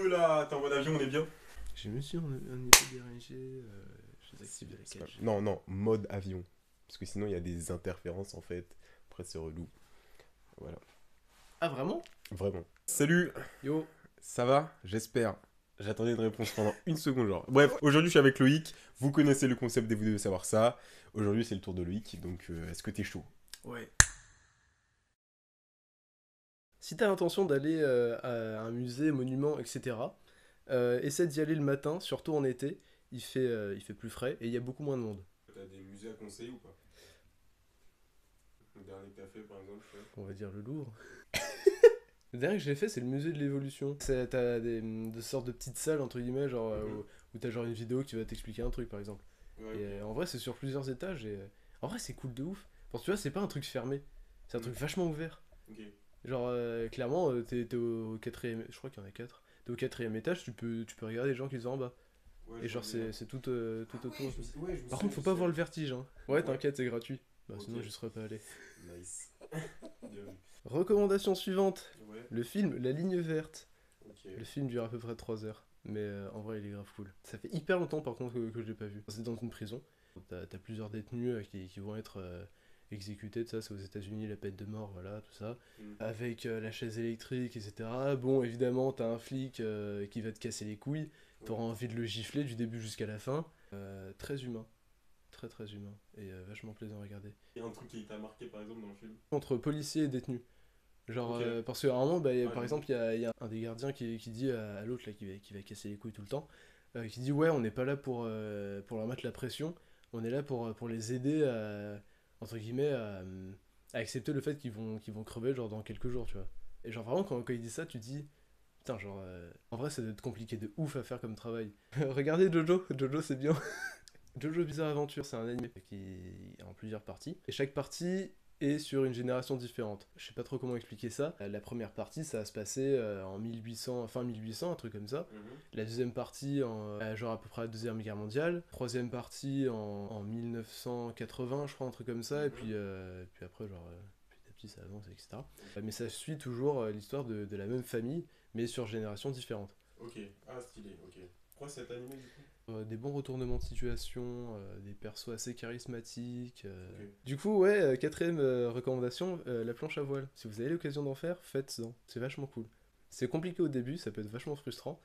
2 là, t'es en mode avion, on est bien? Je me suis un peu dérangé. Je désactive la cage. Non, non, mode avion. Parce que sinon il y a des interférences en fait. Après c'est relou. Voilà, Ah, vraiment? vraiment. Salut, Yo. ça va? J'espère. J'attendais une réponse pendant une seconde genre. Bref, aujourd'hui je suis avec Loïc. Vous connaissez le concept des Vous devez savoir ça. Aujourd'hui c'est le tour de Loïc, donc est-ce que t'es chaud? Ouais. Si t'as l'intention d'aller à un musée, monument, etc., essaie d'y aller le matin, surtout en été. Il fait plus frais et il y a beaucoup moins de monde. T'as des musées à conseiller ou pas? Le dernier que t'as fait par exemple, On va dire le Louvre. Le dernier que j'ai fait, c'est le musée de l'évolution. T'as de sortes de petites salles, entre guillemets, genre, où t'as genre une vidéo qui va t'expliquer un truc, par exemple. Ouais, Et en vrai, c'est sur plusieurs étages et en vrai, c'est cool de ouf. Parce que tu vois, c'est pas un truc fermé, c'est un truc vachement ouvert. ok. Genre, clairement, t'es au quatrième, je crois qu'il y en a quatre. T'es au quatrième étage, tu peux regarder les gens qui sont en bas. Ouais, Et je genre, vois bien. c'est tout, tout Ah autour. ouais, je me Par souviens, contre, faut pas voir le vertige, hein. Ouais, Ouais. t'inquiète, c'est gratuit. Bah, Ok. sinon, je serais pas allé. Nice. Bien vu. Recommandation suivante, Ouais, le film La Ligne Verte. ok. Le film dure à peu près 3 heures. Mais en vrai, il est grave cool. Ça fait hyper longtemps, par contre, que je l'ai pas vu. C'est dans une prison. T'as plusieurs détenus qui vont être exécutés, de ça, c'est aux États-Unis, la peine de mort, voilà, tout ça. Avec la chaise électrique, etc. Bon, évidemment, t'as un flic qui va te casser les couilles. T'auras envie de le gifler du début jusqu'à la fin. Très humain. Très très humain. Et vachement plaisant à regarder. Il y a un truc qui t'a marqué par exemple dans le film? Entre policiers et détenus. Genre, Ok. parce qu'à un moment, bah, Ah, par exemple, il y a un des gardiens qui dit à l'autre là, qui va casser les couilles tout le temps, qui dit ouais, on n'est pas là pour leur mettre la pression, on est là pour les aider à, entre guillemets, à accepter le fait qu'ils vont crever genre dans quelques jours, tu vois. Et genre vraiment, quand il dit ça, tu dis, putain, genre, en vrai, ça doit être compliqué de ouf à faire comme travail. Regardez Jojo, Jojo c'est bien. Jojo Bizarre Adventure, c'est un anime qui est en plusieurs parties. Et chaque partie est sur une génération différente. Je sais pas trop comment expliquer ça. La première partie, ça va se passer en 1800, fin 1800, un truc comme ça. La deuxième partie, genre à peu près la Deuxième Guerre mondiale. Troisième partie en 1980, je crois, un truc comme ça. Et puis après, genre, petit à petit, ça avance, etc. Mais ça suit toujours l'histoire de la même famille, mais sur générations différentes. Ok. Ah, stylé, ok. Pourquoi cet animé du coup? Des bons retournements de situation, des persos assez charismatiques. Ok. Du coup, ouais, quatrième recommandation, la planche à voile. Si vous avez l'occasion d'en faire, faites-en. C'est vachement cool. C'est compliqué au début, ça peut être vachement frustrant,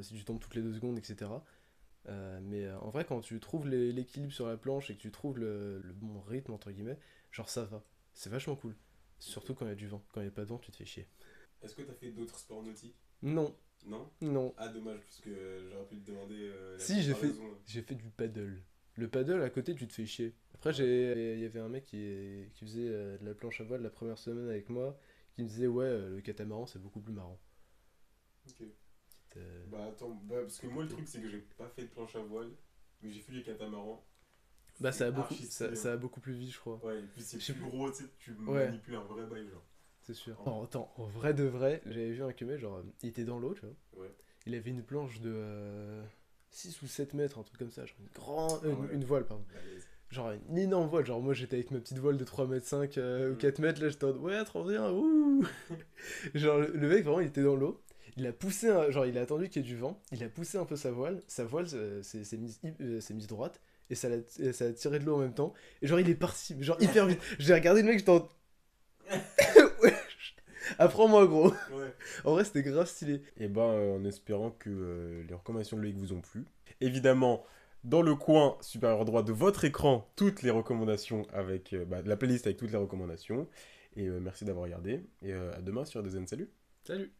si tu tombes toutes les 2 secondes, etc. Mais en vrai, quand tu trouves l'équilibre sur la planche et que tu trouves le bon rythme, entre guillemets, genre ça va. C'est vachement cool. Surtout quand il y a du vent. Quand il n'y a pas de vent, tu te fais chier. Est-ce que t'as fait d'autres sports nautiques? Non, Non? non. Ah, dommage, parce que j'aurais pu te demander la Si, comparaison. j'ai fait du paddle. Le paddle, à côté, tu te fais chier. Après, il y avait un mec qui faisait de la planche à voile la première semaine avec moi, qui me disait, ouais, le catamaran, c'est beaucoup plus marrant. Ok. Euh, Bah attends, parce que moi le truc c'est que j'ai pas fait de planche à voile, mais j'ai fait du catamaran. Bah, C'est archi stylé, hein. ça a beaucoup plus vite, je crois. Ouais, et puis c'est Je sais plus plus. gros, tu sais, tu Ouais, manipules un vrai bail, genre. c'est sûr. Oh. Oh, attends, en vrai de vrai, j'avais vu un mec, genre, il était dans l'eau, tu vois. Ouais. Il avait une planche de 6 ou 7 mètres, un truc comme ça, genre Ah ouais. une voile, pardon. Balèze. Genre une énorme voile, genre moi j'étais avec ma petite voile de 3 mètres 5 ou Mm. 4 mètres, là j'étais en mode, ouais, trop bien, ouh. Genre le mec vraiment il était dans l'eau, il a poussé, genre il a attendu qu'il y ait du vent, il a poussé un peu sa voile s'est mise droite, et ça a tiré de l'eau en même temps, et genre il est parti, mais genre hyper vite. J'ai regardé le mec, j'étais en... Ouais, apprends-moi gros. Ouais. En vrai c'était grave stylé. Et ben en espérant que les recommandations de Loïc vous ont plu. Évidemment, dans le coin supérieur droit de votre écran, toutes les recommandations avec la playlist avec toutes les recommandations. Et merci d'avoir regardé. Et à demain sur DZN. Salut! Salut.